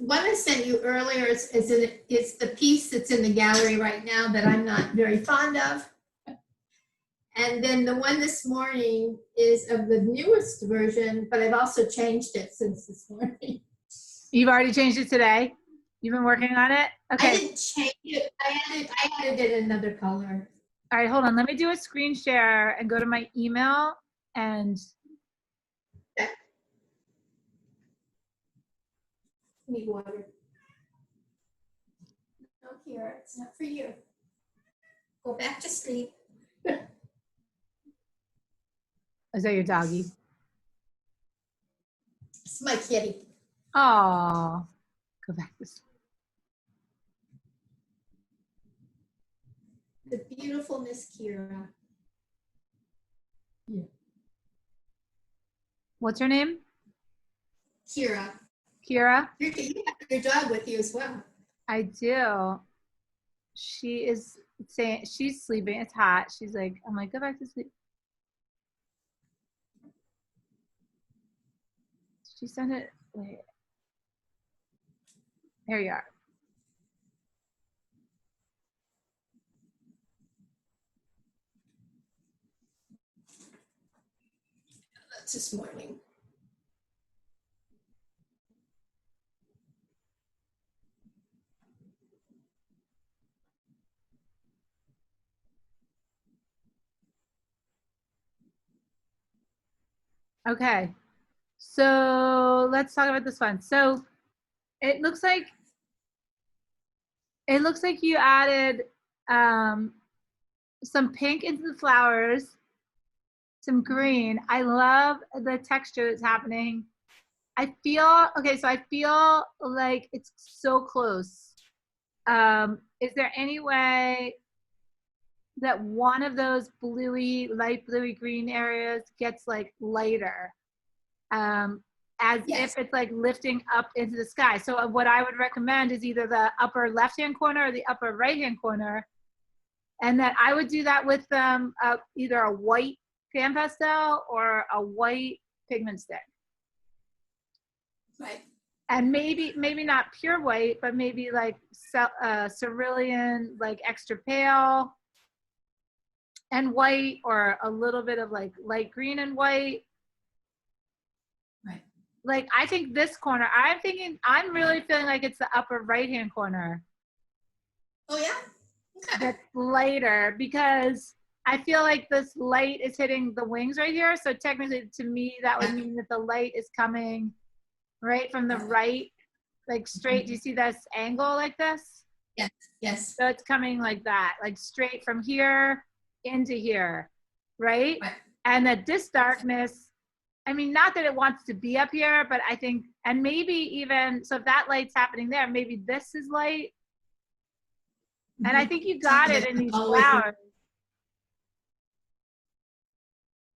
one I sent you earlier it's the piece that's in the gallery right now that I'm not very fond of. And then the one this morning is of the newest version, but I've also changed it since this morning. You've already changed it today? You've been working on it? Okay. I didn't change it. I added it in another color. All right, hold on. Let me do a screen share and go to my email and. Okay. Need water. No, here, it's not for you. Go back to sleep. Is that your doggy? It's my kitty. Oh, go back to sleep. The beautiful Miss Kira. Yeah. What's her name? Kira. Kira? You have your dog with you as well. I do. She is saying she's sleeping. It's hot. She's like, I'm like, go back to sleep. She sent it. Wait. There you are. That's this morning. Okay. So let's talk about this one. So it looks like you added some pink into the flowers, some green. I love the texture that's happening. I feel like it's so close. Is there any way that one of those bluey, light bluey green areas gets like lighter? As Yes. if it's like lifting up into the sky. So what I would recommend is either the upper left-hand corner or the upper right-hand corner. And that I would do that with either a white pan pastel or a white pigment stick. Right. And maybe not pure white, but maybe like cerulean, like extra pale and white, or a little bit of like light green and white. Right. Like, I think this corner, I'm really feeling like it's the upper right-hand corner. Oh, yeah? Okay. That's lighter, because I feel like this light is hitting the wings right here. So technically, to me, that would mean that the light is coming right from the right, like straight. Do you see this angle like this? Yes, yes. So it's coming like that, like straight from here into here, right? Right. And that this darkness, I mean, not that it wants to be up here, but I think, and maybe even, so if that light's happening there, maybe this is light. And I think you got it in these flowers.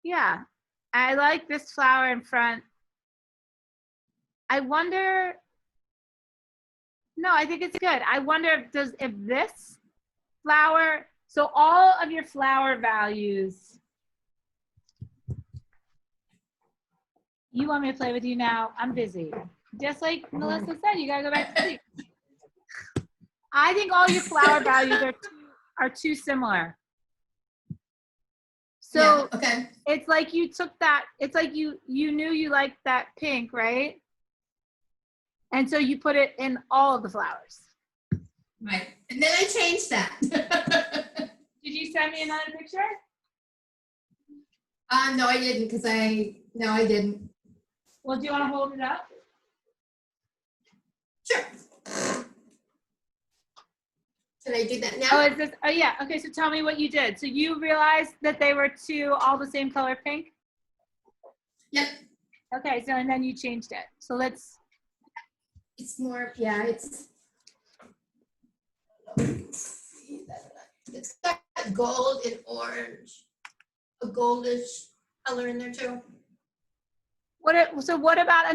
Yeah, I like this flower in front. I wonder, no, I think it's good. I wonder if this flower, so all of your flower values, you want me to play with you now? I'm busy. Just like Melissa said, you gotta go back to sleep. I think all your flower values are too similar. So yeah, okay. It's like you took that, it's like you knew you liked that pink, right? And so you put it in all of the flowers. Right. And then I changed that. Did you send me another picture? No, I didn't, no, I didn't. Well, do you want to hold it up? Sure. Can I do that now? Oh, is this, oh yeah, okay, so tell me what you did. So you realized that they were all the same color pink? Yep. Okay, so and then you changed it. So let's. It's more, yeah, it's got gold and orange, a goldish color in there too. What about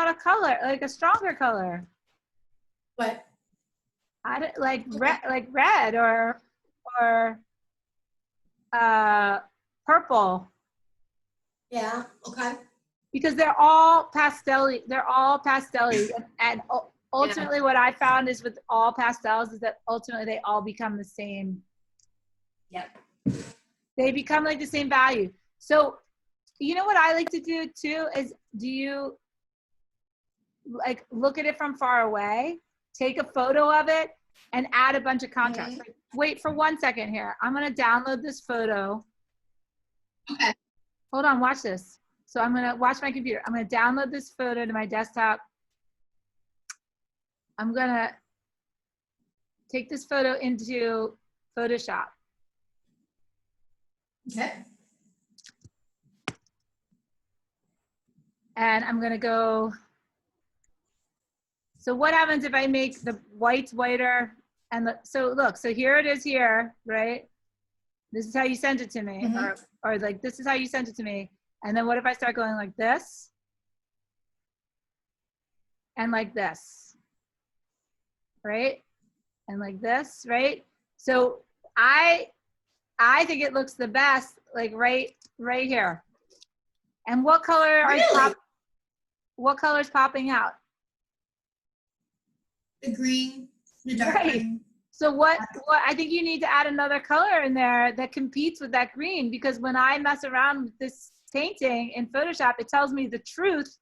a color, like a stronger color? What? Like red or purple. Yeah, okay. because they're all pastel-y. They're all pastel-y. And ultimately what I found is with all pastels is that ultimately they all become the same. Yep. They become like the same value. So, you know what I like to do too is, do you like look at it from far away, take a photo of it, and add a bunch of contrast? Like, wait for 1 second here. I'm gonna download this photo. Okay. Hold on, watch this. So I'm gonna watch my computer. I'm gonna download this photo to my desktop. I'm gonna take this photo into Photoshop. Okay. And I'm gonna go, so what happens if I make the whites whiter? And so look, so here it is here, right? This is how you sent it to me, or like, this is how you sent it to me. And then what if I start going like this? And like this, right? And like this, right? So I think it looks the best, like right here. And what color what color is popping out? The green, the dark Right. green. So what I think you need to add another color in there that competes with that green, because when I mess around with this painting in Photoshop, it tells me the truth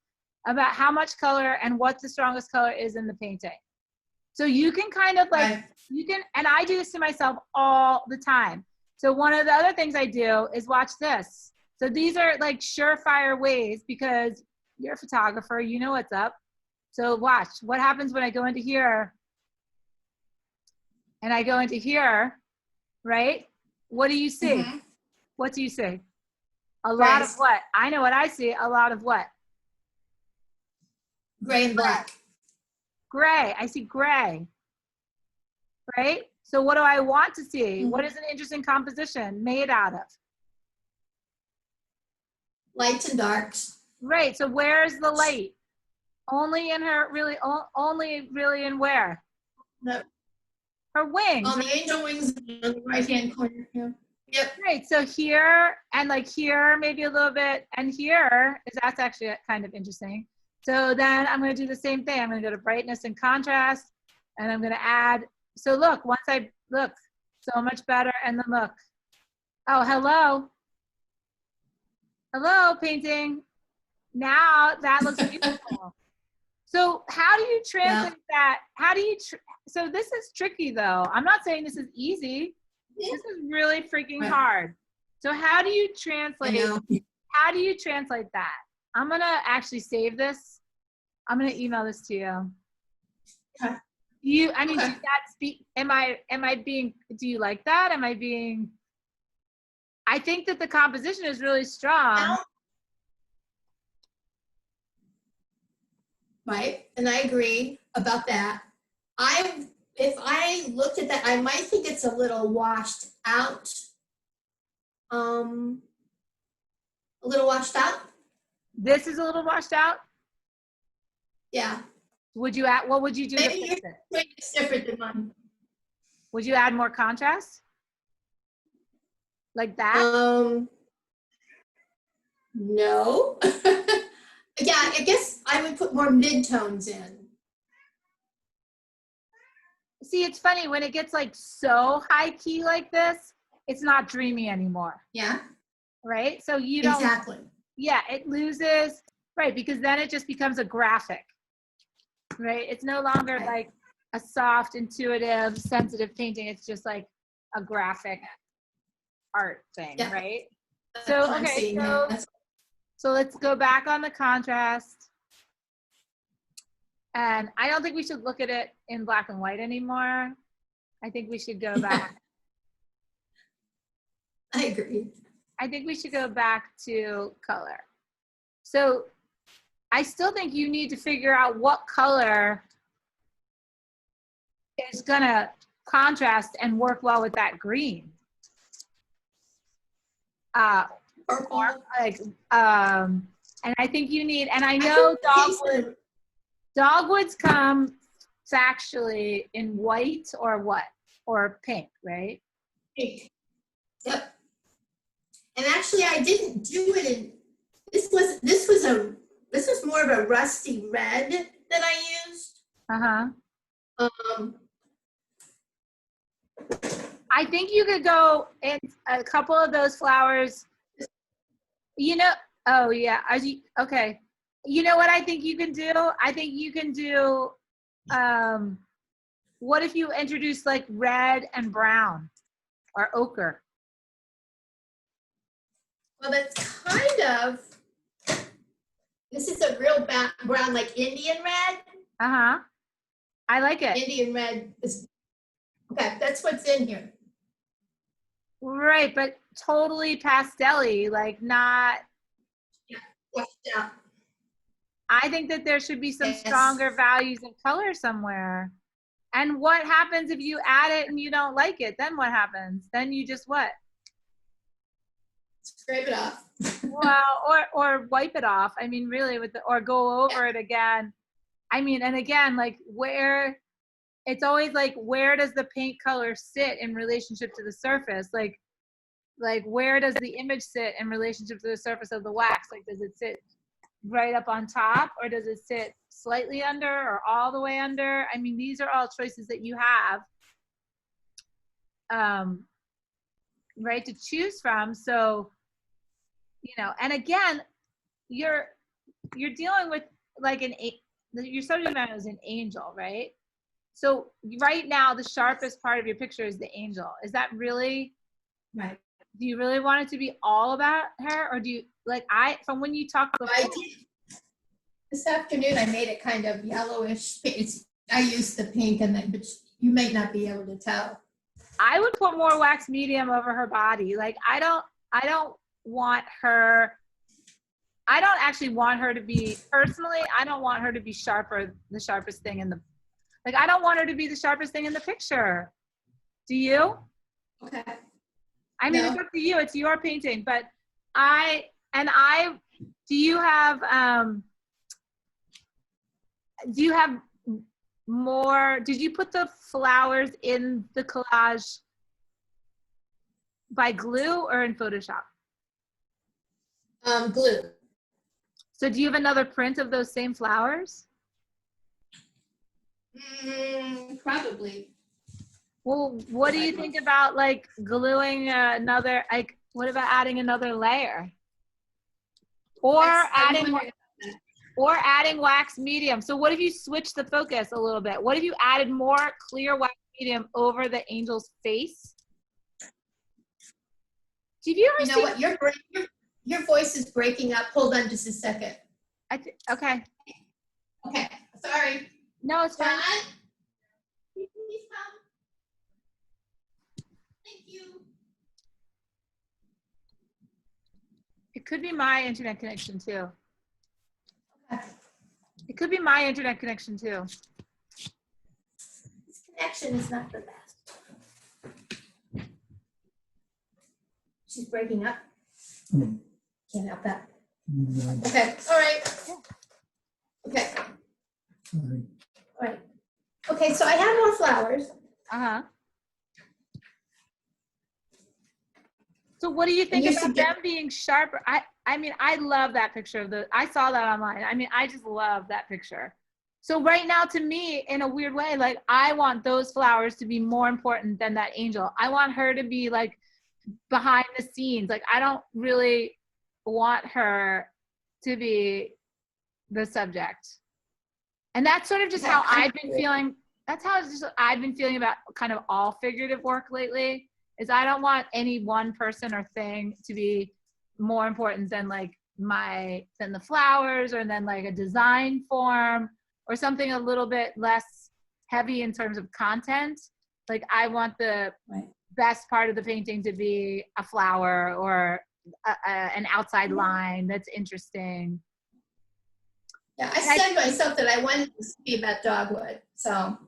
about how much color and what the strongest color is in the painting. So you can kind of like, you can, and I do this to myself all the time. So one of the other things I do is watch this. So these are like surefire ways, because you're a photographer, you know what's up. So watch what happens when I go into here and I go into here, right? What do you see? What do you see? A lot of what? I know what I see. A lot of what? Gray and black. Gray. I see gray. Right? So what do I want to see? What is an interesting composition made out of? Lights and darks. Right. So where's the light? Only in her, really, only really in where? No. Her wings. On the angel wings on the right-hand corner. Yeah. Yep. Right. So here and like here, maybe a little bit, and here is, that's actually kind of interesting. So then I'm going to do the same thing. I'm going to go to brightness and contrast, and I'm going to add. So look, once I look, so much better. And then look. Oh, hello. Hello, painting. Now that looks beautiful. So how do you translate that? How do you, so this is tricky though. I'm not saying this is easy. This is really freaking hard. So how do you translate, that? I'm going to actually save this. I'm going to email this to you. I mean, do that speak, am I being, do you like that? Am I being, I think that the composition is really strong. Right, and I agree about that. If I looked at that, I might think it's a little washed out. A little washed out. This is a little washed out? Yeah. Would you add, what would you do to fix it? It's different than mine. Would you add more contrast? Like that? No. Yeah, I guess I would put more mid-tones in. See, it's funny when it gets like so high key like this, it's not dreamy anymore. Yeah. Right? So you don't. Exactly. Yeah, it loses, right, because then it just becomes a graphic. Right? It's no longer like a soft, intuitive, sensitive painting. It's just like a graphic art thing, right? So, okay, so let's go back on the contrast. And I don't think we should look at it in black and white anymore. I think we should go back. I agree. I think we should go back to color. So I still think you need to figure out what color is gonna contrast and work well with that green. Or like, and I think you need, and I know dogwoods come factually in white or what? Or pink, right? Pink. Yep. And actually I didn't do it this was more of a rusty red that I used. Uh-huh. Um, I think you could go in a couple of those flowers. You know, oh yeah, okay. You know what I think you can do? I think you can do, what if you introduce like red and brown or ochre? well, that's kind of, this is a real brown, like Indian red. Uh-huh. I like it. Indian red is, okay, that's what's in here. Right, but totally pastel-y, like not, Washed out. I think that there should be some Yes. stronger values of color somewhere. And what happens if you add it and you don't like it? Then what happens? Then you just what? Scrape it off. Well, or wipe it off. I mean, really, or go over it again. I mean, and again, like it's always like, where does the paint color sit in relationship to the surface? Like where does the image sit in relationship to the surface of the wax? Like, does it sit right up on top, or does it sit slightly under, or all the way under? I mean, these are all choices that you have, right, to choose from. So, you know, and again, you're dealing with like your subject matter is an angel, right? So right now, the sharpest part of your picture is the angel. Is that really, Right. do you really want it to be all about her, or do you, like, from when you talk before? I did. This afternoon, I made it kind of yellowish. I used the pink, but you may not be able to tell. I would put more wax medium over her body. Like, I don't want her, I don't actually want her to be, personally, I don't want her to be the sharpest thing in the, like, I don't want her to be the sharpest thing in the picture. Do you? Okay. I mean, No. It's up to you. It's your painting. But do you have more, did you put the flowers in the collage by glue or in Photoshop? Glue. So do you have another print of those same flowers? Probably. Well, what do you think about like gluing another, like, what about adding another layer? Or adding wax medium. So what if you switch the focus a little bit? What if you added more clear wax medium over the angel's face? Did you ever know what? Your voice is breaking up. Hold on just a second. Okay. Okay. Sorry. No, it's fine. John? Can you please come? Thank you. It could be my internet connection too. Okay. It could be my internet connection too. This connection is not the best. She's breaking up. Can't help that. Okay. All right. Okay. All right. Okay. So I have more flowers. Uh-huh. So what do you think about them being sharper? I mean, I love that picture I saw that online. I mean, I just love that picture. So right now, to me, in a weird way, like, I want those flowers to be more important than that angel. I want her to be like behind the scenes. Like, I don't really want her to be the subject. And that's sort of just how I've been feeling. That's how I've been feeling about kind of all figurative work lately, is I don't want any one person or thing to be more important than like than the flowers, or then like a design form or something a little bit less heavy in terms of content. Like, I want the best part of the painting to be a flower or an outside line that's interesting. Yeah, I said myself that I wanted to be about Dogwood, so.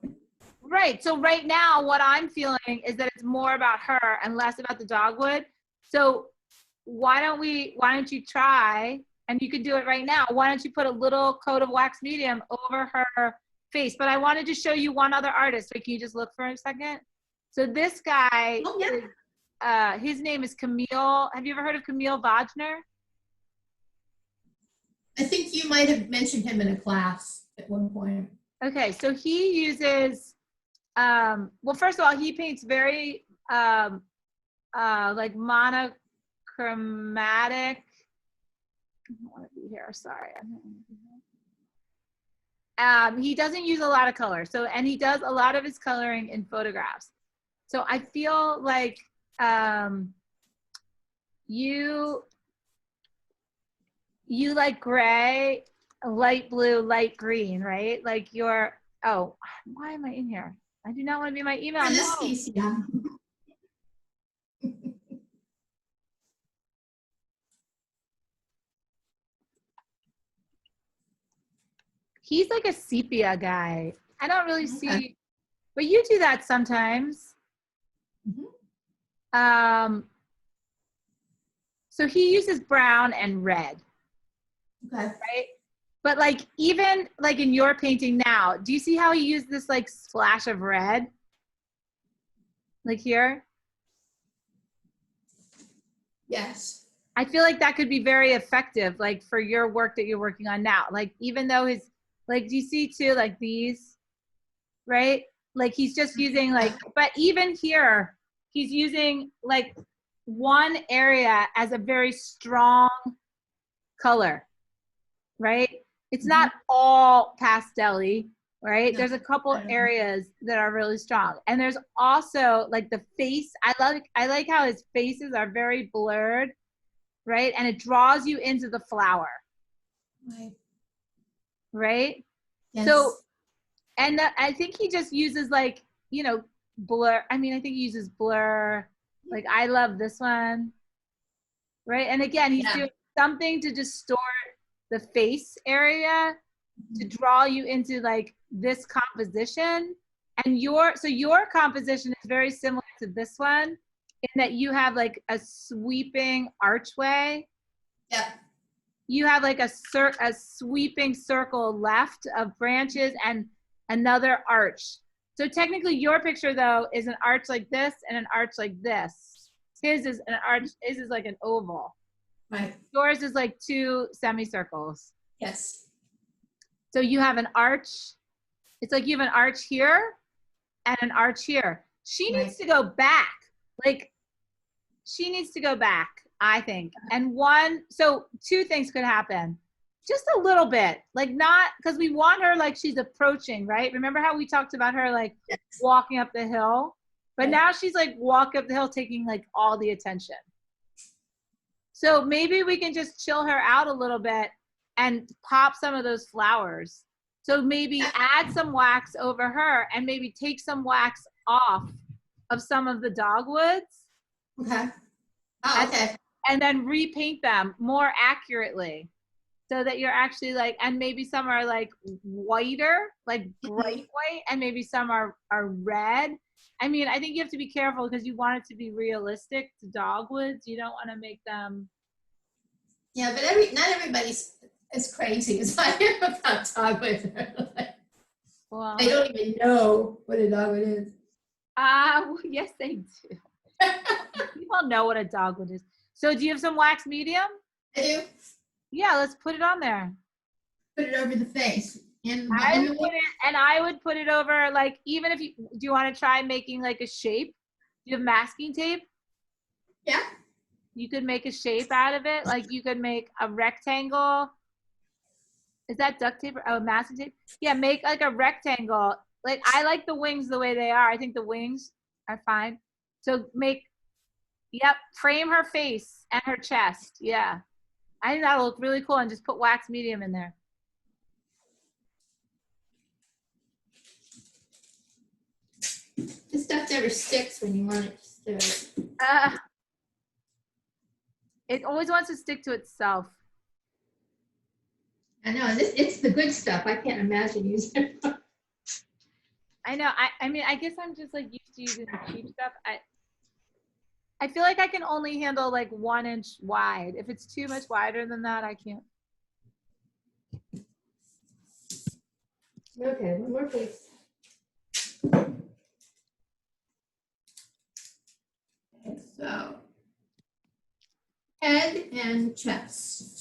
Right. So right now, what I'm feeling is that it's more about her and less about the dogwood. So why don't you try, and you could do it right now, why don't you put a little coat of wax medium over her face? But I wanted to show you one other artist. So can you just look for a second? So this guy, his name is Camille. Have you ever heard of Camille Wagner? I think you might have mentioned him in a class at one point. Okay, so he uses, well, first of all, he paints very like monochromatic. I don't want to be here, sorry. He doesn't use a lot of color. So, and he does a lot of his coloring in photographs. So I feel like you like gray, light blue, light green, right? Like you're, oh, why am I in here? I do not want to be in my email. For this No. piece, yeah. He's like a sepia guy. I don't really Okay. see, but you do that sometimes. Mhm. So he uses brown and red, Okay. right? But like even like in your painting now, do you see how he used this like splash of red? Like here? Yes. I feel like that could be very effective, like for your work that you're working on now. Like even though his, like, do you see too, like these, right? Like he's just using like, but even here, he's using like one area as a very strong color, right? It's not all pastel-y, right? No, There's a couple I don't know. areas that are really strong. And there's also like the face. I like how his faces are very blurred, right? And it draws you into the flower, Right. right? Yes. So, and I think he just uses like, you know, blur. I mean, I think he uses blur. Like I love this one, right? And again, he's doing something to distort the face area to draw you into like this composition. And your composition is very similar to this one in that you have like a sweeping archway. Yeah. You have like a sweeping circle left of branches and another arch. So technically your picture though is an arch like this and an arch like this. His is an arch, his is like an oval. Right. Yours is like two semicircles. Yes. So you have an arch. It's like you have an arch here and an arch here. She needs to go back. Like she needs to go back, I think. And so two things could happen. Just a little bit, like not, because we want her like she's approaching, right? Remember how we talked about her like walking up the hill? But now she's like walk up the hill taking like all the attention. So maybe we can just chill her out a little bit and pop some of those flowers. So maybe add some wax over her and maybe take some wax off of some of the dogwoods. Okay. Oh, okay. And then repaint them more accurately so that you're actually like, and maybe some are like whiter, like bright white, and maybe some are red. I mean, I think you have to be careful because you want it to be realistic to dogwoods. You don't want to make them. Yeah, but not everybody's as crazy as I am about dogwood. Well, They don't even know what a dogwood is. well, yes, they do. People know what a dogwood is. So do you have some wax medium? I do. Yeah, let's put it on there. Put it over the face. And I would put it over, like, even if do you want to try making like a shape? Do you have masking tape? Yeah. You could make a shape out of it. Like you could make a rectangle. Is that duct tape or masking tape? Yeah, make like a rectangle. Like I like the wings the way they are. I think the wings are fine. So frame her face and her chest. Yeah. I think that'll look really cool and just put wax medium in there. This stuff never sticks when you want it to stick. It always wants to stick to itself. I know, it's the good stuff. I can't imagine using it. I know. I mean, I guess I'm just like used to using the cheap stuff. I feel like I can only handle like 1 inch wide. If it's too much wider than that, I can't. Okay, one more piece. Okay, so head and chest.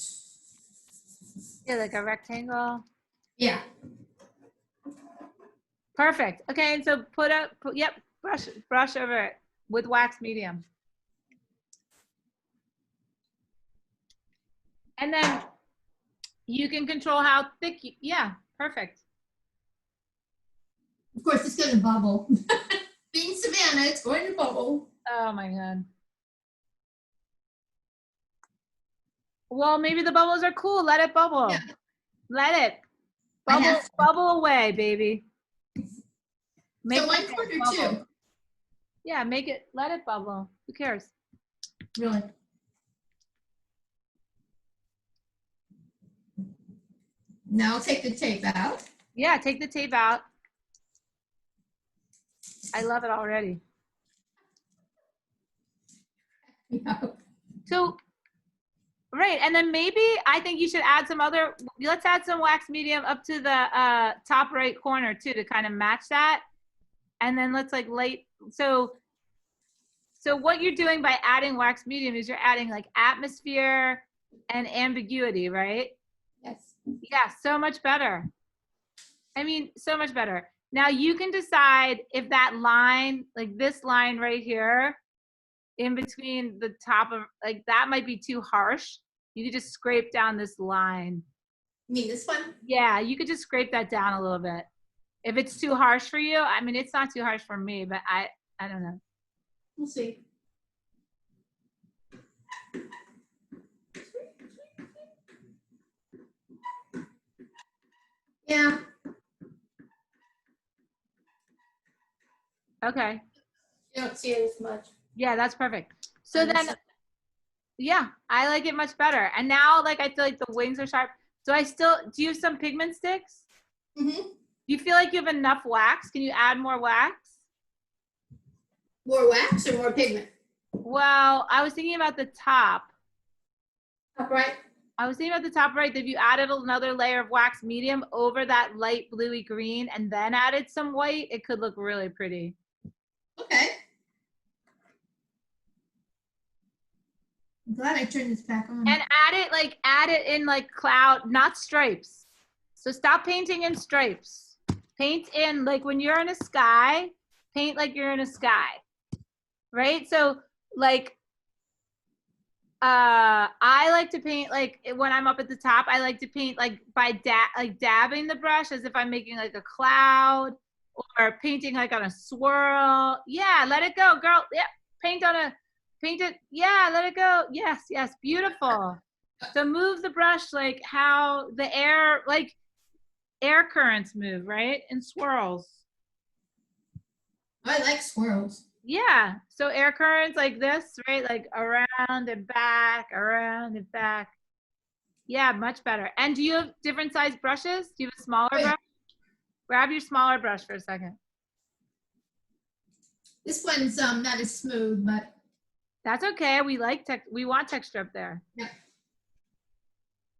Yeah, like a rectangle. Yeah. Perfect. Okay, and so yep, brush over it with wax medium. And then you can control how thick yeah, perfect. Of course, it's going to bubble. Being Savannah, it's going to bubble. Oh my God. Well, maybe the bubbles are cool. Let it bubble. Yeah. Let it I bubble, have to. bubble away, baby. So Make 1/4 bubble. too. Yeah, make it, let it bubble. Who cares? Really. Now I'll take the tape out. Yeah, take the tape out. I love it already. Yeah. So, right, and then maybe I think you should add some other, let's add some wax medium up to the top right corner too to kind of match that. And then let's like so what you're doing by adding wax medium is you're adding like atmosphere and ambiguity, right? Yes. Yeah, so much better. I mean, so much better. Now you can decide if that line, like this line right here, in between the top of, like that might be too harsh. You could just scrape down this line. You mean this one? Yeah, you could just scrape that down a little bit. If it's too harsh for you, I mean, it's not too harsh for me, but I don't know. We'll see. Yeah. Okay. You don't see it as much. Yeah, that's perfect. So then, Understood. yeah, I like it much better. And now, like, I feel like the wings are sharp. Do you have some pigment sticks? Mm-hmm. Do you feel like you have enough wax? Can you add more wax? More wax or more pigment? Well, I was thinking about the top. Top right. I was thinking about the top right, that if you added another layer of wax medium over that light bluey green and then added some white, it could look really pretty. Okay. I'm glad I turned this back on. And add it in like cloud, not stripes. So stop painting in stripes. Paint in, like when you're in a sky, paint like you're in a sky, right? So like, I like to paint like when I'm up at the top, I like to paint like by dabbing the brush as if I'm making like a cloud or painting like on a swirl. Yeah, let it go, girl. Yeah, paint it. Yeah, let it go. Yes, yes, beautiful. So move the brush like how the air, like air currents move, right? In swirls. I like swirls. Yeah. So air currents like this, right? Like around and back, around and back. Yeah, much better. And do you have different size brushes? Do you have a smaller brush? Grab your smaller brush for a second. This one's not as smooth, but That's okay. We want texture up there. yeah.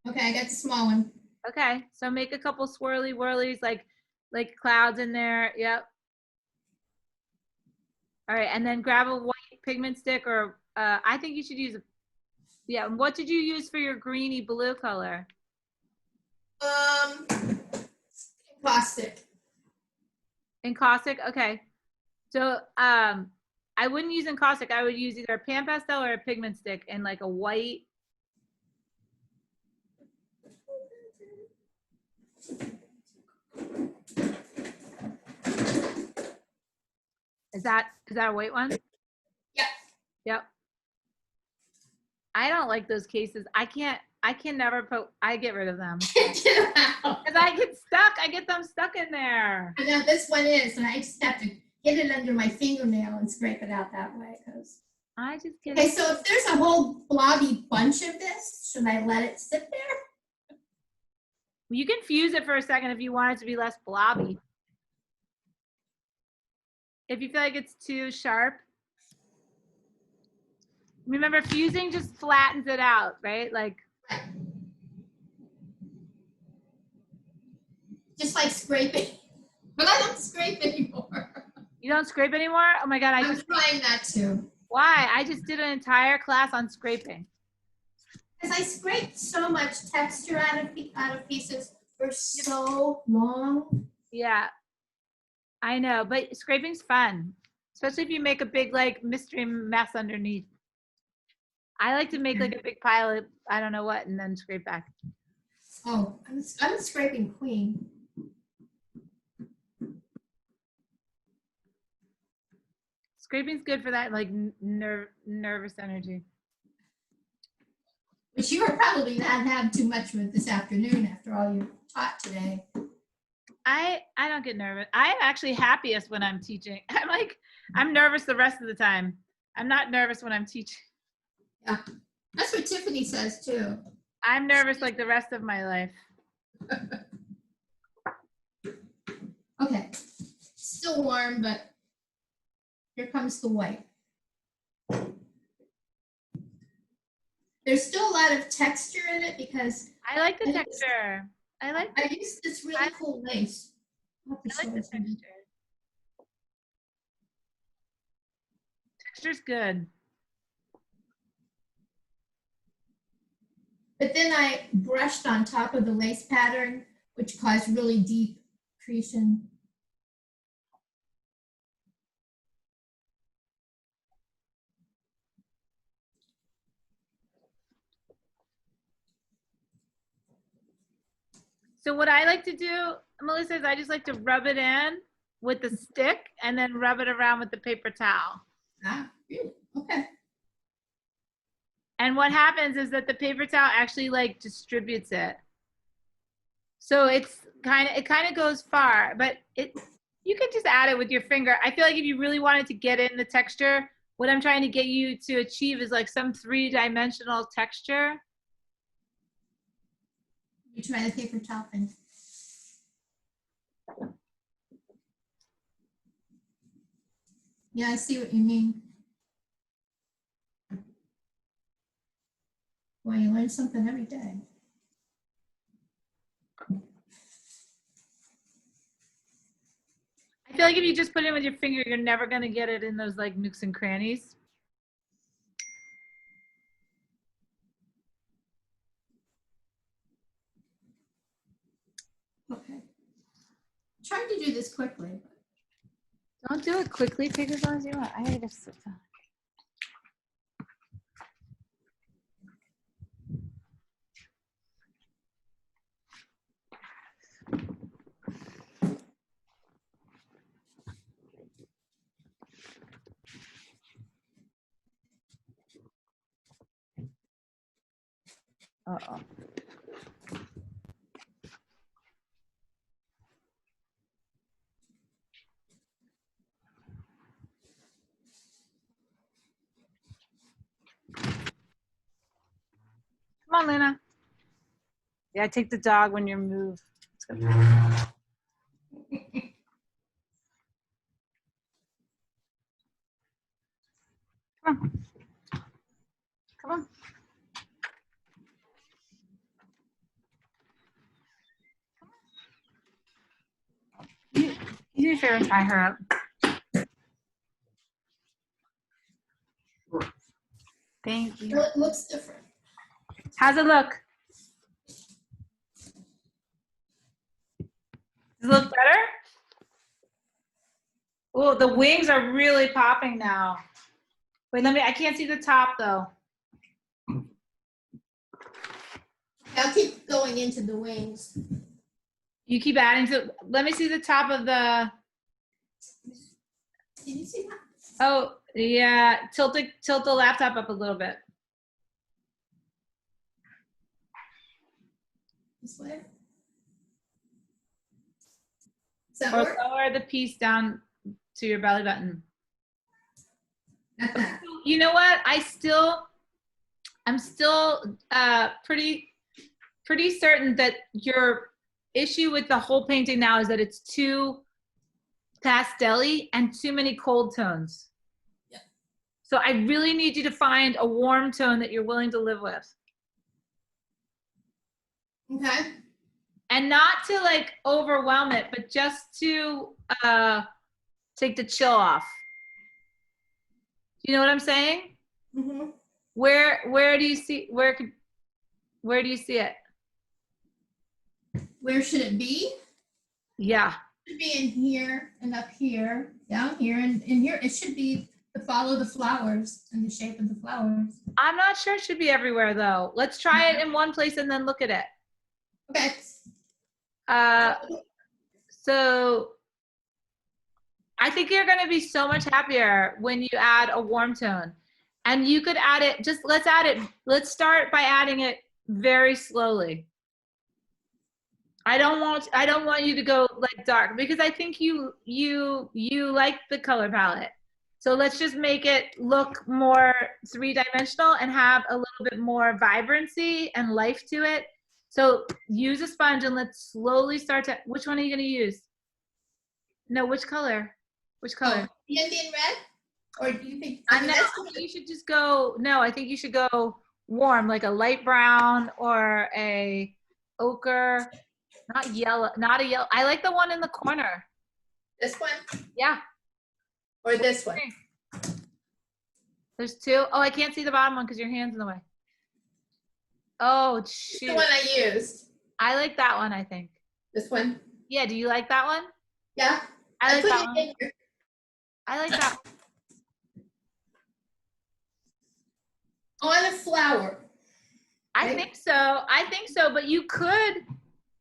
Okay, I got the small one. Okay. So make a couple swirly whirlies like clouds in there. Yep. All right, and then grab a white pigment stick, or I think you should use yeah. What did you use for your greeny blue color? Caustic. Encaustic. Okay. So I wouldn't use encaustic. I would use either a pan pastel or a pigment stick and like a white. Is that a white one? Yep. Yep. I don't like those cases. I can never put, I get rid of them. Because I get stuck. I get them stuck in there. I know this one is, and I just have to get it under my fingernail and scrape it out that way. I just get Okay, so if there's a whole blobby bunch of this, should I let it sit there? You can fuse it for a second if you want it to be less blobby. If you feel like it's too sharp. Remember, fusing just flattens it out, right? Like, just like scraping. But I don't scrape anymore. You don't scrape anymore? Oh my God, I'm trying not to. Why? I just did an entire class on scraping. Because I scraped so much texture out of pieces for so long. Yeah, I know, but scraping's fun, especially if you make a big like mystery mess underneath. I like to make like a big pile of I don't know what and then scrape back. Oh, I'm scraping queen. Scraping's good for that like nervous energy. Which you are probably not have too much of this afternoon after all you taught today. I don't get nervous. I'm actually happiest when I'm teaching. I'm nervous the rest of the time. I'm not nervous when I'm teaching. Yeah, that's what Tiffany says too. I'm nervous like the rest of my life. Okay, still warm, but here comes the white. There's still a lot of texture in it because I like the texture. I used this really cool lace. I like the texture. Texture's good. But then I brushed on top of the lace pattern, which caused really deep accretion. So what I like to do, Melissa, is I just like to rub it in with the stick and then rub it around with the paper towel. Ah, really? Okay. And what happens is that the paper towel actually like distributes it. So it kind of goes far, but you can just add it with your finger. I feel like if you really wanted to get in the texture, what I'm trying to get you to achieve is like some 3-dimensional texture. You try the paper towel thing. Yeah, I see what you mean. Well, you learn something every day. I feel like if you just put it in with your finger, you're never going to get it in those like nooks and crannies. Okay. I'm trying to do this quickly. Don't do it quickly. Take as long as you want. I gotta sit down. Uh-oh. Come on, Luna. Yeah, take the dog when you move. Come on. Come on. You do your favor and tie her up. Thank you. Well, it looks different. How's it look? Does it look better? Oh, the wings are really popping now. Wait, I can't see the top though. I'll keep going into the wings. You keep adding to, let me see the top of the, Can you see that? oh, yeah, tilt the laptop up a little bit. This way? Does that Or work? lower the piece down to your belly button. Not that. You know what? I'm still pretty certain that your issue with the whole painting now is that it's too pastel-y and too many cold tones. Yeah. So I really need you to find a warm tone that you're willing to live with. Okay. And not to like overwhelm it, but just to take the chill off. Do you know what I'm saying? Mm-hmm. Where do you see, where could, Where do you see it? Where should it be? Yeah. It should be in here and up here, down here, and in here. It should be to follow the flowers and the shape of the flowers. I'm not sure it should be everywhere though. Let's try it in one place and then look at it. Okay. Uh, so I think you're going to be so much happier when you add a warm tone. And you could add it, just let's add it. Let's start by adding it very slowly. I don't want you to go like dark because I think you like the color palette. So let's just make it look more three-dimensional and have a little bit more vibrancy and life to it. So use a sponge and let's slowly start to, which one are you going to use? No, which color? Which color? Oh, the Indian red? Or do you think? I think you should just go, no, I think you should go warm, like a light brown or a ochre. Not yellow, not a yellow. I like the one in the corner. This one? Yeah. Or this one? There's two. Oh, I can't see the bottom one because your hand's in the way. Oh, shoot. The one I used. I like that one, I think. This one? Yeah, do you like that one? Yeah. I like that one. I like that one. On a flower. I think so, but you could,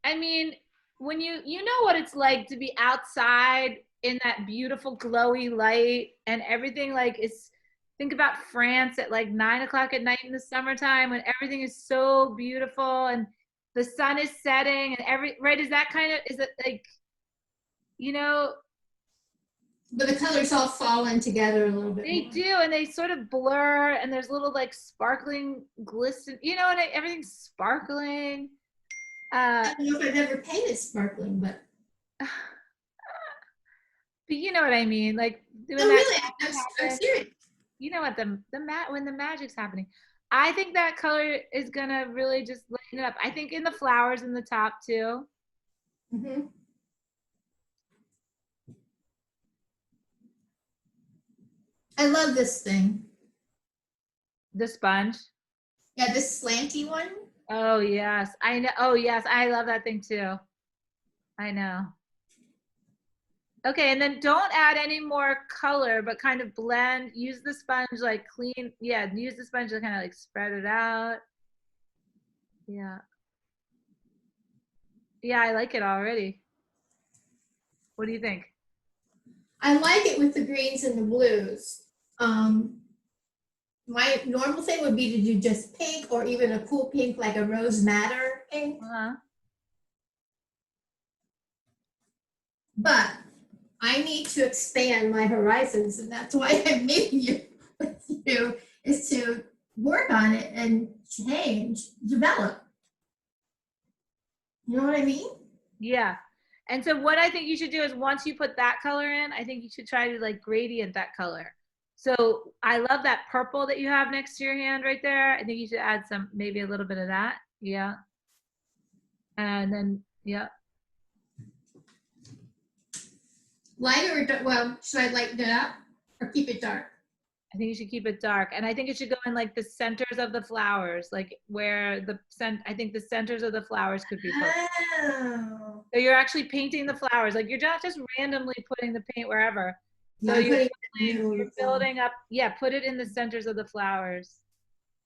I mean, when you know what it's like to be outside in that beautiful glowy light and everything like is, think about France at like 9 o'clock at night in the summertime when everything is so beautiful and the sun is setting and right, is it like, you know, but the colors all fall in together a little bit they more. do, and they sort of blur and there's little like sparkling glisten, you know, and everything's sparkling. I don't know if I've ever painted sparkling, but you know what I mean, like no, really, I'm serious. You know what, when the magic's happening, I think that color is gonna really just lighten it up. I think in the flowers in the top too. Mm-hmm. I love this thing. The sponge. Yeah, this slanty one. Oh yes, I know. Oh yes, I love that thing too. I know. Okay, and then don't add any more color, but kind of blend. Use the sponge like clean. Yeah, use the sponge to kind of like spread it out. Yeah. Yeah, I like it already. What do you think? I like it with the greens and the blues. My normal thing would be to do just pink or even a cool pink like a rose madder pink. Uh-huh. But I need to expand my horizons, and that's why I'm meeting you with you, is to work on it and change, develop. You know what I mean? Yeah. And so what I think you should do is once you put that color in, I think you should try to like gradient that color. So I love that purple that you have next to your hand right there. I think you should add maybe a little bit of that. Yeah. And then, yeah. Lighter or dark? Well, should I lighten it up or keep it dark? I think you should keep it dark. And I think it should go in like the centers of the flowers, like where I think the centers of the flowers could be put. Oh. So you're actually painting the flowers. Like you're not just randomly putting the paint wherever. So you're building up, yeah, put it in the centers of the flowers.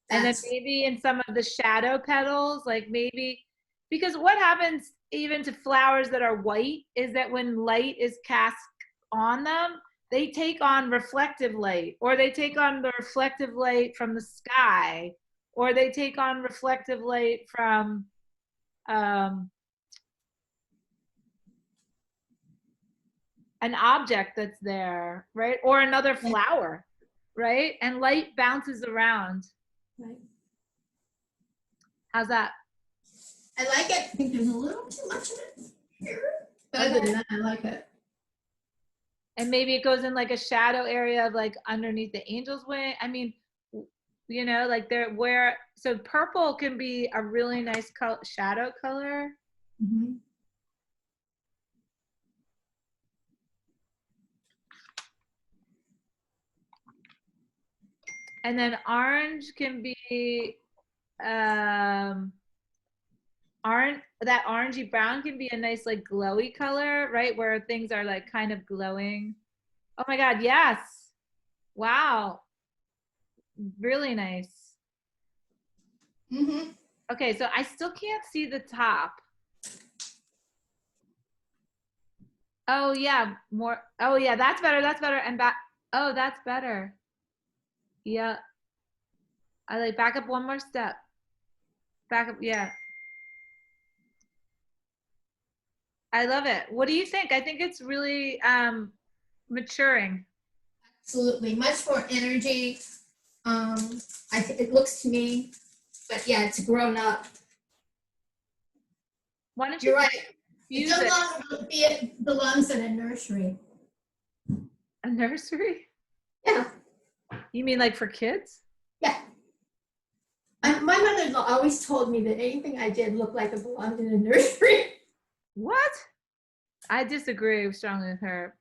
And then maybe in some of the shadow petals, like maybe, because what happens even to flowers that are white is that when light is cast on them, they take on reflective light, or they take on the reflective light from the sky, or they take on reflective light from an object that's there, right? Or another flower, right? And light bounces around. Right. How's that? I like it. I think there's a little too much of it here. But other than that, I like it. And maybe it goes in like a shadow area of like underneath the angel's wing. I mean, you know, like so purple can be a really nice shadow color. Mm-hmm. And then orange can be, that orangey brown can be a nice like glowy color, right? Where things are like kind of glowing. Oh my God, yes. Wow. Really nice. Mm-hmm. Okay, so I still can't see the top. Oh yeah, more. Oh yeah, that's better. That's better. And back. Oh, that's better. Yeah. I like back up one more step. Back up. Yeah. I love it. What do you think? I think it's really maturing. Absolutely, much more energy. It looks to me, but yeah, it's grown up. Why don't you You're right. It use no it? longer belongs in a nursery. A nursery? Yeah, You mean like for kids? yeah. My mother-in-law always told me that anything I did looked like it belonged in a nursery. What? I disagree strongly with her.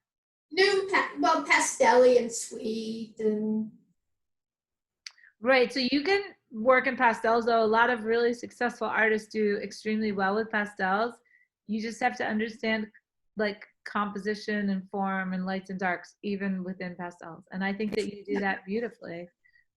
Well, pastel-y and sweet and. Right. So you can work in pastels, though. A lot of really successful artists do extremely well with pastels. You just have to understand like composition and form and lights and darks, even within pastels. And I think that you do that beautifully.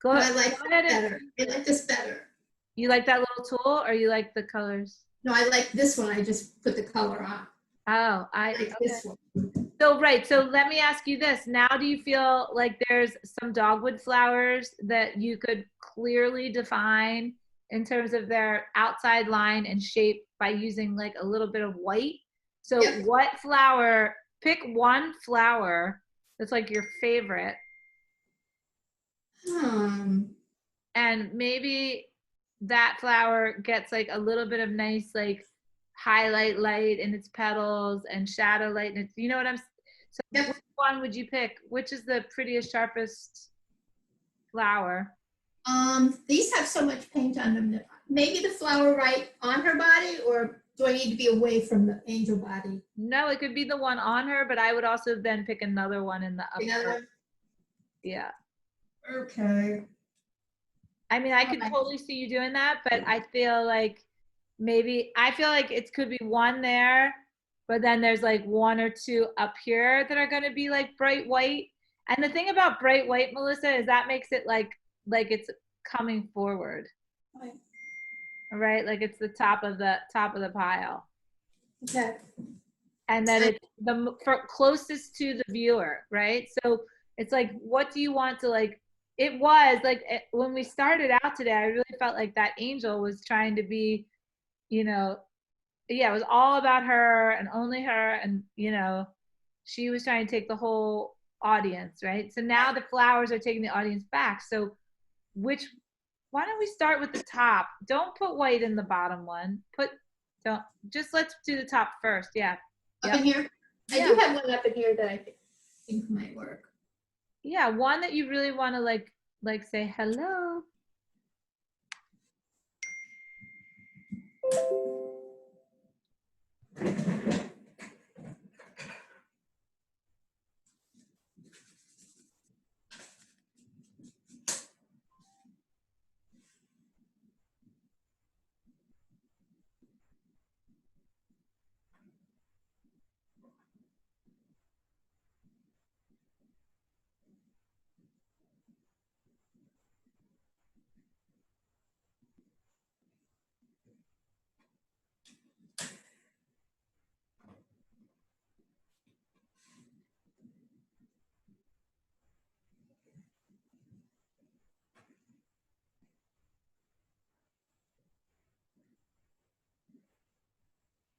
Go, No, I like go ahead and better. I like this better. you like that little tool or you like the colors? No, I like this one. I just put the color on. Oh, I like okay. this one. So, right. So let me ask you this. Now, do you feel like there's some dogwood flowers that you could clearly define in terms of their outside line and shape by using like a little bit of white? So Yep. what flower, pick one flower that's like your favorite, and maybe that flower gets like a little bit of nice like highlight light in its petals and shadow light in its, you know what I'm, so Yep. which one would you pick? Which is the prettiest, sharpest flower? These have so much paint on them. Maybe the flower right on her body, or do I need to be away from the angel body? No, it could be the one on her, but I would also then pick another one in the Another upper. one? Yeah. Okay. I mean, I All can right. totally see you doing that, but I feel like maybe I feel like it could be one there, but then there's like one or two up here that are going to be like bright white. And the thing about bright white, Melissa, is that makes it like it's coming forward, Right. right? Like it's the top of the pile. Okay. And then it's closest to the viewer, right? So it's like, what do you want to like? It was like when we started out today, I really felt like that angel was trying to be, you know, yeah, it was all about her and only her, and she was trying to take the whole audience, right? So now the flowers are taking the audience back. So why don't we start with the top? Don't put white in the bottom one. Don't just let's do the top first. Yeah. Up Yep. in here? I do have one up in here that I think might work. Yeah, one that you really want to like say hello.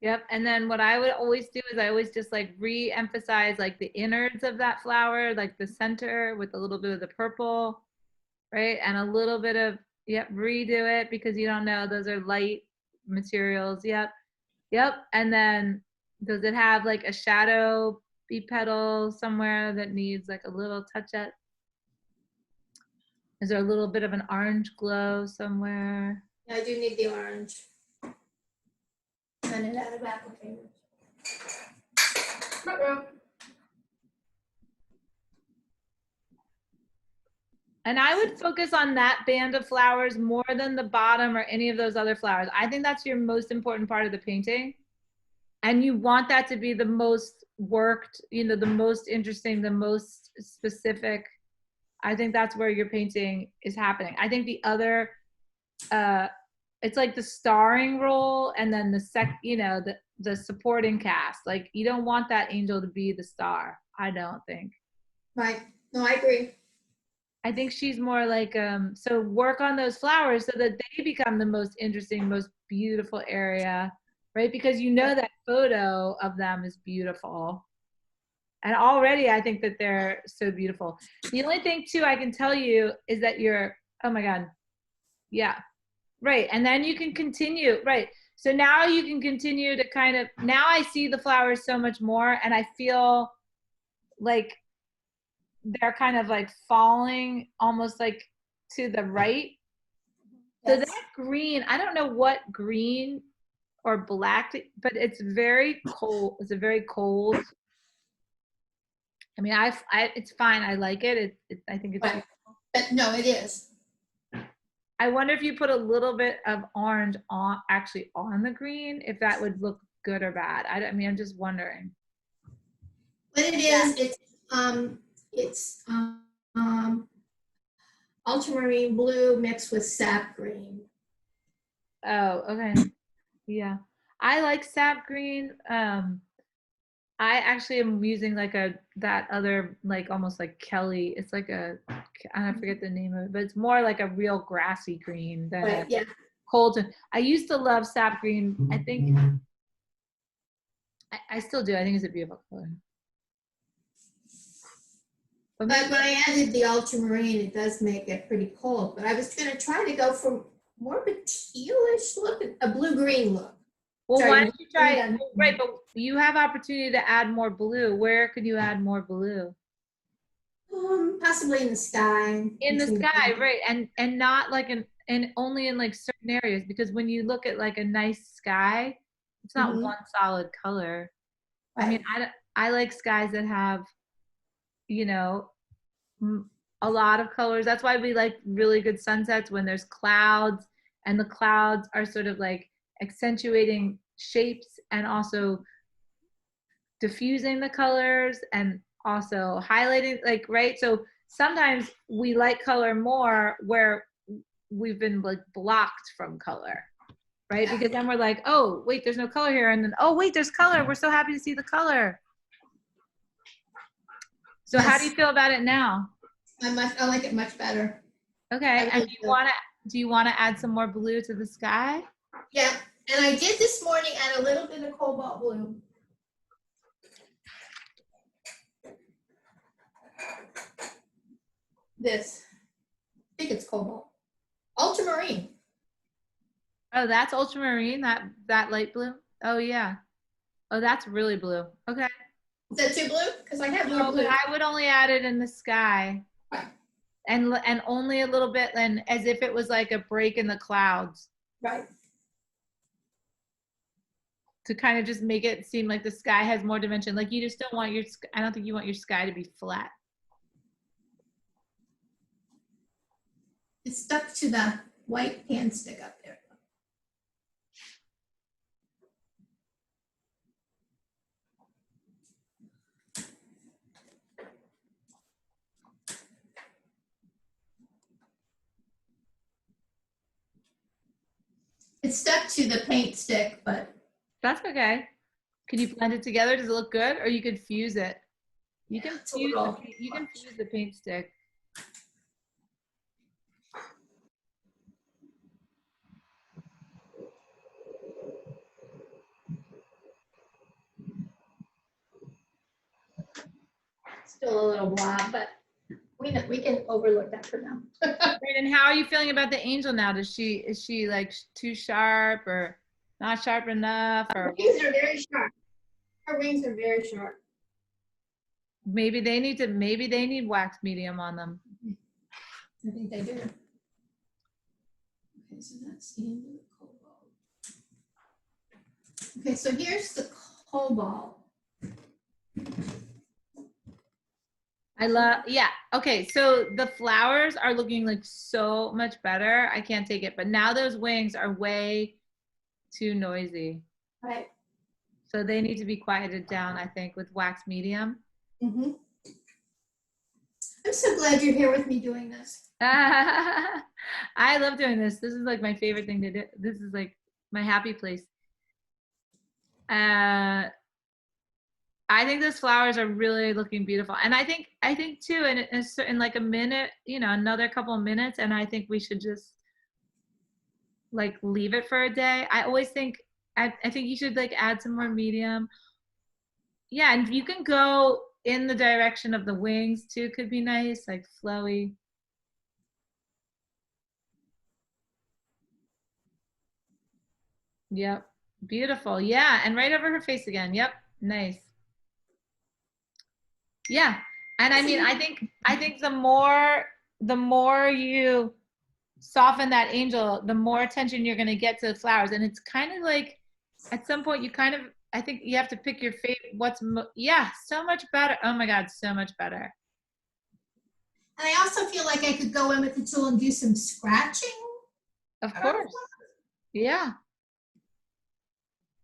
Yep. And then what I would always do is I always just like re-emphasize like the innards of that flower, like the center with a little bit of the purple, right? And a little bit of, yep, redo it because you don't know. Those are light materials. Yep. Yep. And then does it have like a shadow petal somewhere that needs like a little touch up? Is there a little bit of an orange glow somewhere? Yeah, I do need the orange. Run it out of applicators. And I would focus on that band of flowers more than the bottom or any of those other flowers. I think that's your most important part of the painting. And you want that to be the most worked, you know, the most interesting, the most specific. I think that's where your painting is happening. I think the other, it's like the starring role and then the supporting cast. Like you don't want that angel to be the star. I don't think. Right. No, I agree. I think she's more like, so work on those flowers so that they become the most interesting, most beautiful area, right? Because you know that photo of them is beautiful. And already I think that they're so beautiful. The only thing too I can tell you is that oh my God. Yeah. Right. And then you can continue. Right. So now you can continue to now I see the flowers so much more and I feel like they're kind of like falling almost like to the right. So Yes. that green, I don't know what green or black, but it's very cold. It's a very cold. I mean, it's fine. I like it. I think it's. Right. But no, it is. I wonder if you put a little bit of orange on the green, if that would look good or bad. I mean, I'm just wondering. What it is, it's ultramarine blue mixed with sap green. Oh, okay. Yeah. I like sap green. I actually am using like that other like almost like Kelly. It's like I forget the name of it, but it's more like a real grassy green than Right, yeah. cold. I used to love sap green. I think I still do. I think it's a beautiful color. But when I added the ultramarine, it does make it pretty cold. But I was going to try to go for more of a tealish look, a blue-green look. Well, Sorry, why don't you try? Right, but you have opportunity to add more blue. Where could you add more blue? Possibly in the sky. In the sky, right? And not like and only in like certain areas because when you look at like a nice sky, it's not one solid color. Right. I mean, I like skies that have, you know, a lot of colors. That's why we like really good sunsets when there's clouds and the clouds are sort of like accentuating shapes and also diffusing the colors and also highlighting, like, right? So sometimes we like color more where we've been like blocked from color, right? Because then we're like, oh, wait, there's no color here. And then, oh, wait, there's color. We're so happy to see the color. So how do you feel about it now? I like it much better. Okay. And do you want to add some more blue to the sky? Yeah. And I did this morning add a little bit of cobalt blue. This. I think it's cobalt. Ultramarine. Oh, that's ultramarine, that light blue? Oh, yeah. Oh, that's really blue. Okay. Is that too blue? Because I have more No, blue. but I would only add it in the sky. Right. And only a little bit, and as if it was like a break in the clouds. Right. To kind of just make it seem like the sky has more dimension. Like you just don't want I don't think you want your sky to be flat. It's stuck to the white hand stick up there. It's stuck to the paint stick, but that's okay. Can you blend it together? Does it look good? Or you could fuse it. You can fuse the paint stick. Still a little blob, but we can overlook that for now. Right, and how are you feeling about the angel now? Is she like too sharp or not sharp enough? Or her wings are very sharp. Her wings are very sharp. Maybe they need wax medium on them. I think they do. Okay, so that's the end of the cobalt. Okay, so here's the cobalt. I love, yeah. Okay, so the flowers are looking like so much better. I can't take it. But now those wings are way too noisy. Right. So they need to be quieted down, I think, with wax medium. Mm-hmm. I'm so glad you're here with me doing this. I love doing this. This is like my favorite thing to do. This is like my happy place. I think those flowers are really looking beautiful. And I think too, in like a minute, you know, another couple of minutes, and I think we should just like leave it for a day. I always think, I think you should like add some more medium. Yeah, and you can go in the direction of the wings too, could be nice, like flowy. Yep. Beautiful. Yeah, and right over her face again. Yep. Nice. Yeah. And I mean, I think the more you soften that angel, the more attention you're going to get to the flowers. And it's kind of like at some point you kind of, I think you have to pick your favorite. Yeah, so much better. Oh my God, so much better. And I also feel like I could go in with the tool and do some scratching. Of course. Yeah.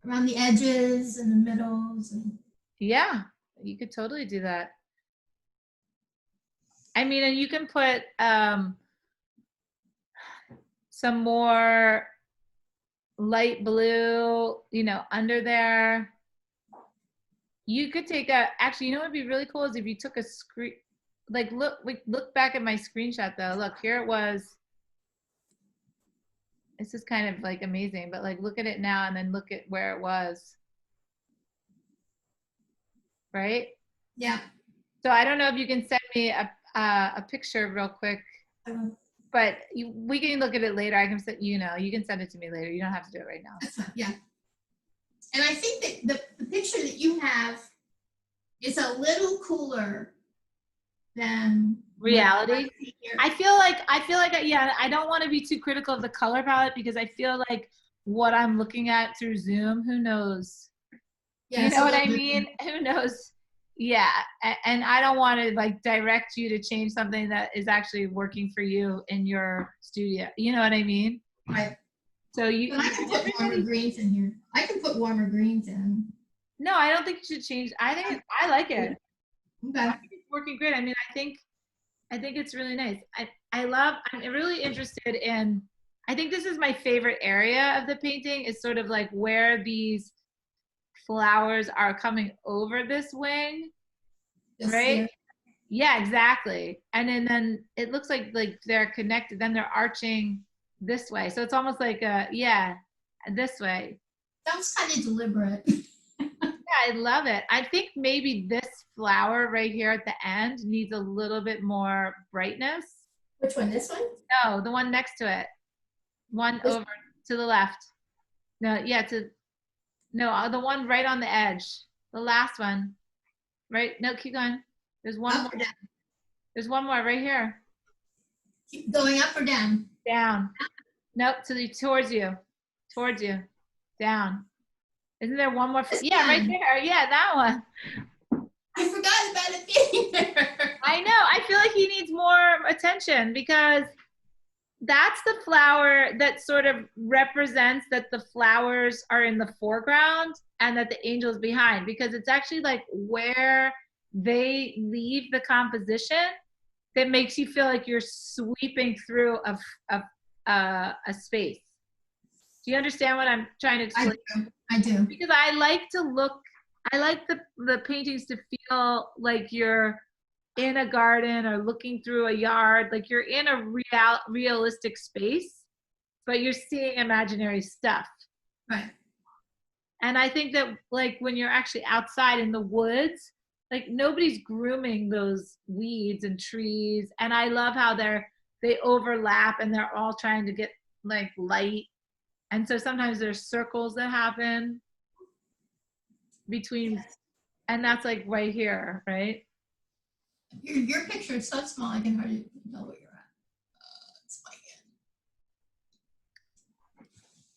Around the edges and the middles. And Yeah. You could totally do that. I mean, and you can put some more light blue, you know, under there. You could take actually, you know what would be really cool is if you took a screen, like look back at my screenshot though. Look, here it was. This is kind of like amazing, but like look at it now and then look at where it was. Right? yeah. So I don't know if you can send me a picture real quick, but we can look at it later. I can send, you know, you can send it to me later. You don't have to do it right now. That's fine. Yeah. And I think that the picture that you have is a little cooler than Reality. I feel like yeah, I don't want to be too critical of the color palette because I feel like what I'm looking at through Zoom, who knows? Yeah, You know what I mean? Who knows? Yeah, and I don't want to like direct you to change something that is actually working for you in your studio. You know what I mean? Right. So But I can put warmer greens in here. I can put warmer greens in. No, I don't think you should change. I think I like it. Okay. I think it's working great. I mean, I think it's really nice. I'm really interested in, I think this is my favorite area of the painting is sort of like where these flowers are coming over this wing, right? Here. Yeah, exactly. And then it looks like they're connected, then they're arching this way. So it's almost like yeah, this way. That was kind of deliberate. Yeah, I love it. I think maybe this flower right here at the end needs a little bit more brightness. Which one? This one? No, the one next to it. One This over to the left. No, yeah, no, the one right on the edge. The last one. Right? No, keep going. There's one more. There's one more right here. Keep going up or down? Down. Nope, towards you. Towards you. Down. Isn't there one more? Yeah, right there. Yeah, that one. I forgot about it being there. I know. I feel like he needs more attention because that's the flower that sort of represents that the flowers are in the foreground and that the angel is behind, because it's actually like where they leave the composition that makes you feel like you're sweeping through a space. Do you understand what I'm trying to explain? I do. Because I like the paintings to feel like you're in a garden or looking through a yard, like you're in a realistic space, but you're seeing imaginary stuff. Right. And I think that like when you're actually outside in the woods, like nobody's grooming those weeds and trees. And I love how they overlap and they're all trying to get like light. And so sometimes there's circles that happen between, and that's like right here, right? Your picture is so small I can hardly tell where you're at. It's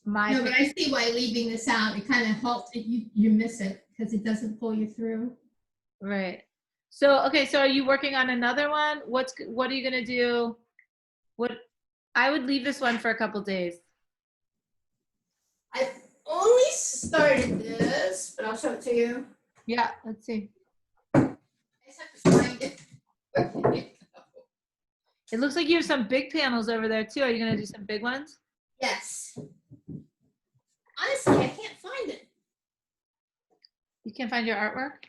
my no, but I see why leaving this out, it kind of halts. You miss it because it doesn't pull you through. Right. So, okay, so are you working on another one? What are you gonna do? What, I would leave this one for a couple days. I only started this, but I'll show it to you. Yeah, let's see. I just have to find it. Where did it go? It looks like you have some big panels over there too. Are you gonna do some big ones? Yes. Honestly, I can't find it. You can't find your artwork?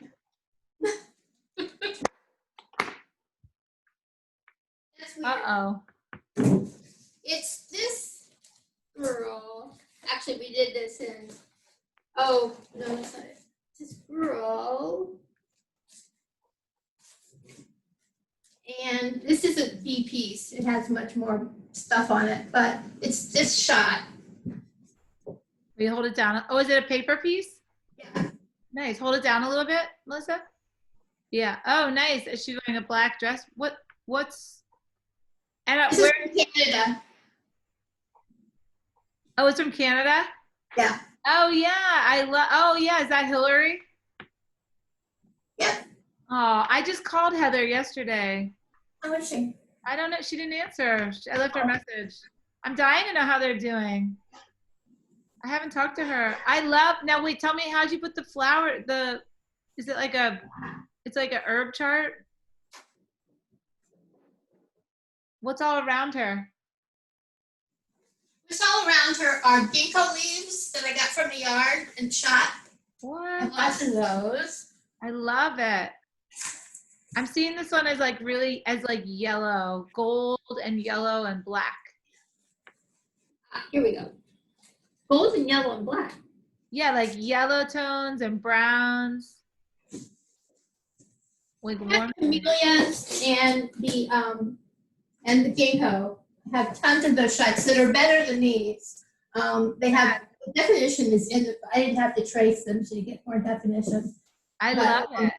That's weird. Uh-oh. It's this girl. Actually, we did this in. Oh no, that's not it. This girl. And this is a B piece. It has much more stuff on it, but it's this shot. Will you hold it down? Oh, is it a paper piece? Yeah. Nice. Hold it down a little bit, Melissa. Yeah. Oh, nice. Is she wearing a black dress? What's, and This where? is from Canada. Oh, it's from Canada? Yeah. Oh, yeah. Oh, yeah. Is that Hillary? Yep. Oh, I just called Heather yesterday. How is she? I don't know. She didn't answer. I left her a message. I'm dying to know how they're doing. I haven't talked to her. Now wait, tell me, how'd you put the flower, is it like it's like a herb chart? What's all around her? What's all around her are ginkgo leaves that I got from the yard and shot. What? Lots of those. I love it. I'm seeing this one as like really, as like yellow, gold and yellow and black. Here we go. Gold and yellow and black. Yeah, like yellow tones and browns. Like warm. Camellias and the ginkgo have tons of those shots that are better than these. They have, the definition is in the, I didn't have to trace them so you get more definition. I love it.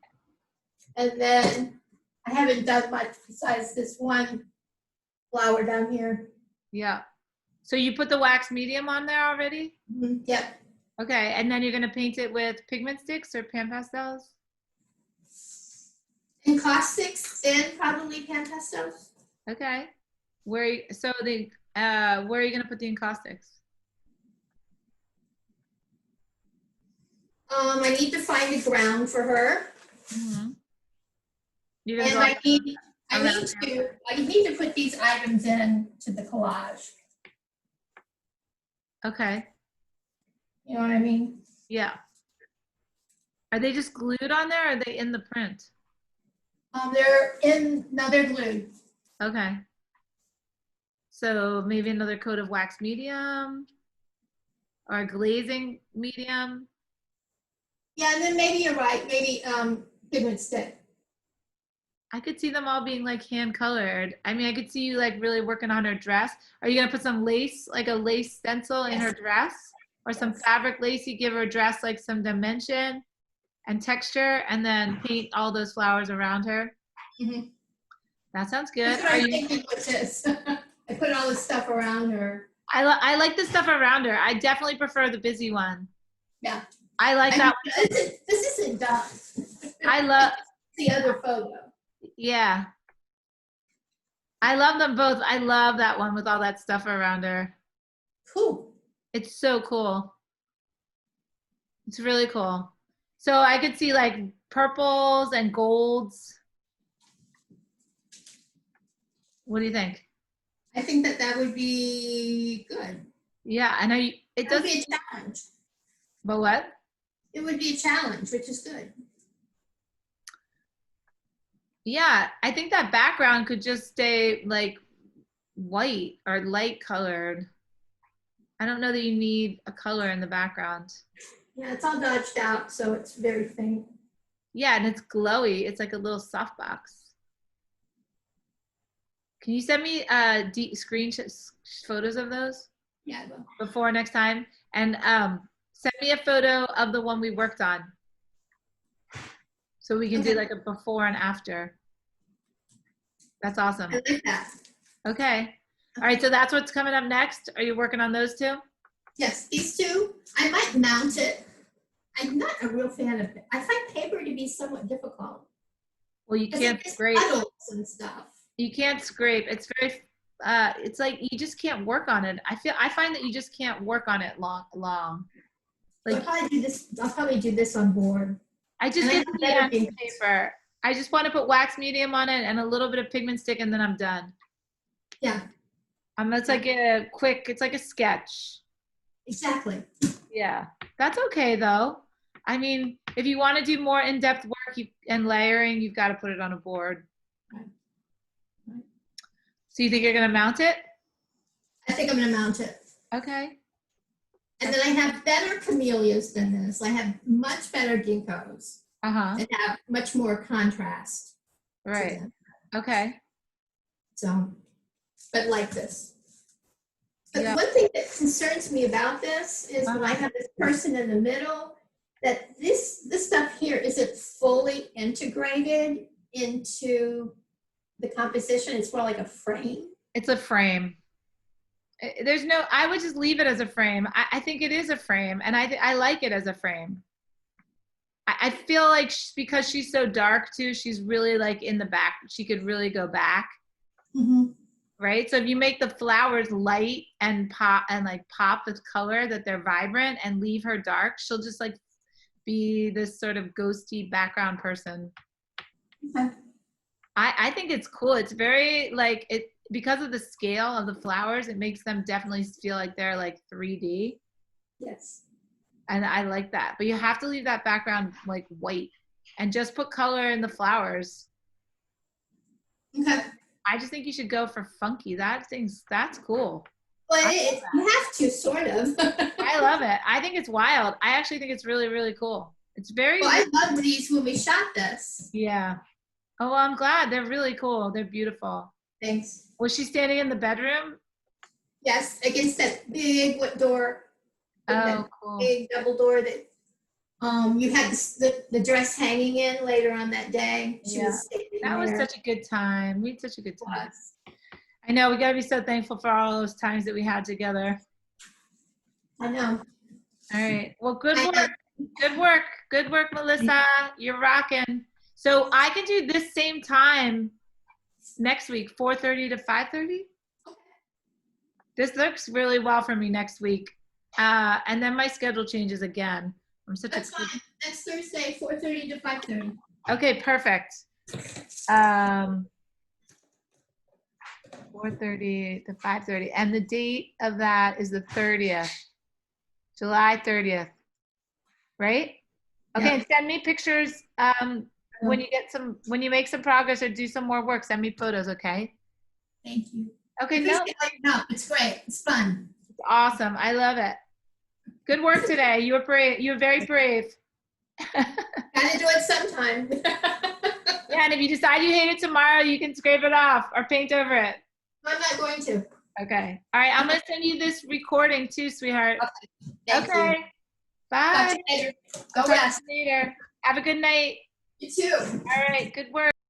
And then I haven't done much besides this one flower down here. Yeah. So you put the wax medium on there already? Yep. Okay, and then you're gonna paint it with pigment sticks or pan pastels? And caustics, then probably pan pastels. Okay. Where are you gonna put the encaustics? I need to find a ground for her. Mm-hmm. You're gonna And I need to put these items in to the collage. Okay. You know what I mean? Yeah. Are they just glued on there or are they in the print? They're glued. Okay. So maybe another coat of wax medium or a glazing medium. Yeah, and then maybe you're right, maybe pigment stick. I could see them all being like hand colored. I mean, I could see you like really working on her dress. Are you gonna put some lace, like a lace stencil in her dress? Or some fabric lace, you give her dress like some dimension and texture and then paint all those flowers around her? Mm-hmm. That sounds good. That's what I'm thinking with this. I put all this stuff around her. I like the stuff around her. I definitely prefer the busy one. Yeah. I like that one. This isn't done. I love the other photo. Yeah. I love them both. I love that one with all that stuff around her. Cool. It's so cool. It's really cool. So I could see like purples and golds. What do you think? I think that would be good. Yeah, I know it does be a challenge. But what? It would be a challenge, which is good. Yeah, I think that background could just stay like white or light colored. I don't know that you need a color in the background. Yeah, it's all dodged out, so it's very faint. Yeah, and it's glowy. It's like a little softbox. Can you send me screen photos of those? Yeah, I will. Before next time? And send me a photo of the one we worked on. So we can do like a before and after. That's awesome. I like that. Okay. All right, so that's what's coming up next. Are you working on those two? Yes, these two. I might mount it. I'm not a real fan of it. I find paper to be somewhat difficult. Well, you Because can't it gets scrape. puddles and stuff. You can't scrape. It's very, it's like you just can't work on it. I find that you just can't work on it long. So Like I'll probably do this on board. I just And I get have the better anti things. paper. I just want to put wax medium on it and a little bit of pigment stick, and then I'm done. Yeah, It's like a quick. It's like a sketch. exactly. Yeah, that's okay though. I mean, if you want to do more in-depth work and layering, you've got to put it on a board. Right. So you think you're gonna mount it? I think I'm gonna mount it. Okay. And then I have better camellias than this. I have much better ginkgos that have much more contrast. to Right. them. Okay. So, but like this. But Yeah. one thing that concerns me about this is when I have this person in the middle, that this stuff here isn't fully integrated into the composition. It's more like a frame. It's a frame. There's no, I would just leave it as a frame. I think it is a frame, and I like it as a frame. I feel like because she's so dark too, she's really like in the back. She could really go back. Mm-hmm. Right? So if you make the flowers light and pop with color, that they're vibrant, and leave her dark, she'll just like be this sort of ghosty background person. Okay. I think it's cool. It's very like it because of the scale of the flowers, it makes them definitely feel like they're like 3D. Yes. And I like that. But you have to leave that background like white and just put color in the flowers. Okay. I just think you should go for funky. That's cool. Well, you have to, sort of. I love it. I think it's wild. I actually think it's really, really cool. It's very. Well, I loved these when we shot this. Yeah. Oh, well, I'm glad. They're really cool. They're beautiful. Thanks. Was she standing in the bedroom? Yes, against that big wood door. Oh, cool. Big double door that you had the dress hanging in later on that day. She was standing That was there. such a good time. We had such a good time. Was. I know. We got to be so thankful for all those times that we had together. I know. All right. Well, good work. Good work. Good work, Melissa. You're rocking. So I can do this same time next week, 4:30 to 5:30. This looks really well for me next week. And then my schedule changes again. That's fine. Next Thursday, 4:30 to 5:30. Okay, perfect. 4:30 to 5:30. And the date of that is the 30th. July 30th. Right? Okay, Yeah. and send me pictures when you make some progress or do some more work, send me photos, okay? Thank you. Okay, No, it's great. It's fun. It's awesome. I love it. Good work today. You were brave. You were very brave. Gotta do it sometime. Yeah, and if you decide you hate it tomorrow, you can scrape it off or paint over it. I'm not going to. Okay. All right. I'm going to send you this recording too, sweetheart. Thank you. Okay. Bye. Talk to you later. Go Talk rest. to you later. Have a good night. You too. All right. Good work.